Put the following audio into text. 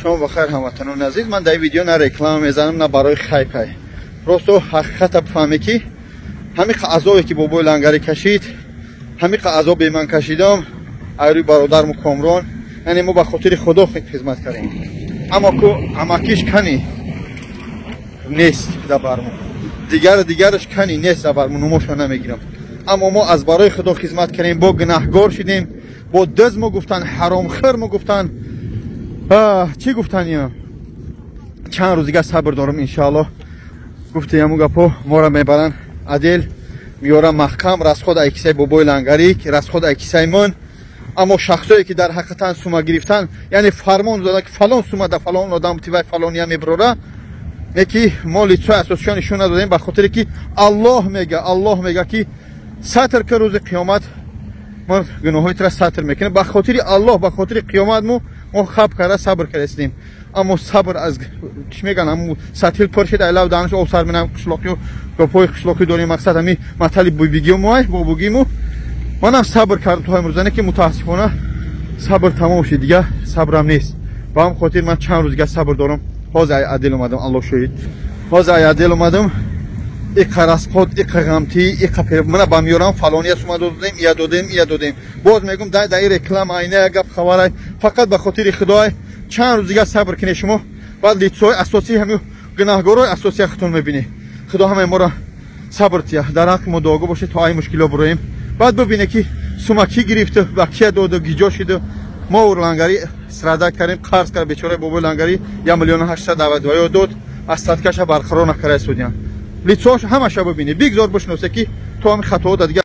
شما بخیر هموطنان عزیز. من در ویدیو نه رکلام میزنم نه برای خیپای. راستو حقیقت بفهمی که همین عذابی که بابای لنگری کشید، همین عذابی من کشیدم، ایروی برادرم کامران، یعنی ما به خاطر خدا خدمت کردیم. اما کو اماکیش کنی نیست در برمون، دیگرش کنی نیست در برمون، نماشو نمیگیرم. اما ما از برای خدا خدمت کردیم، با گناهگار شدیم، با دز ما گفتن، حرام خور ما گفتن، چی گفتن یا چند روز دیگه صبر دارم انشاءالله. گفته یمو گپو ما را میبرن عدل میارم محکم، راست خود ایکسای بابای لنگری که راست خود ایکسای من. اما شخصایی که در حقیقتا سوما گرفتن، یعنی فرمان دادن که فلان سوما در فلان آدم تیوای فلانی هم میبره، میگه ما لیتسای اساسیانشون ندادیم به خاطر که الله میگه که ساتر که روز قیامت ما گناهات را ساتر میکنه. به خاطر الله، به خاطر قیامت ما خب کرده صبر کردیم. اما صبر از چی میگن، همون سطل پرشید علاوه دانش او سر منم قشلاقی و گپای قشلاقی داریم. مقصد همین مطلب بگیم ما بگیم. منم صبر کردم تا امروزانه که متاسفانه صبر تمام شد دیگه، صبرم نیست. با هم خاطر من چند روز دیگه صبر دارم. حاضر عدل اومدم، الله شهید، حاضر عدل اومدم. یک راسخود، یک غمتی، یک پر من با میارم فلانی اسم دادیم. باز میگم در رکلام عینه گپ خبره، فقط به خاطر خدای چند روز دیگه صبر کنید شما. بعد لیتسای اساسی همین گناهگارای اساسی خودتون میبینی. خدا همه ما را صبر تیا در حق ما دعا باشه تا این مشکل بریم. بعد ببینه که سوما کی گرفته و کی داده گیجا شده. ما اور لنگری سرادا کردیم، قرض کرد بیچاره بابا لنگری 1,892,000 داد، از صدکش برقرار نکرده سودیان. لیتساش همه شب ببینی بگذار بشناسه که تو هم خطا دادی.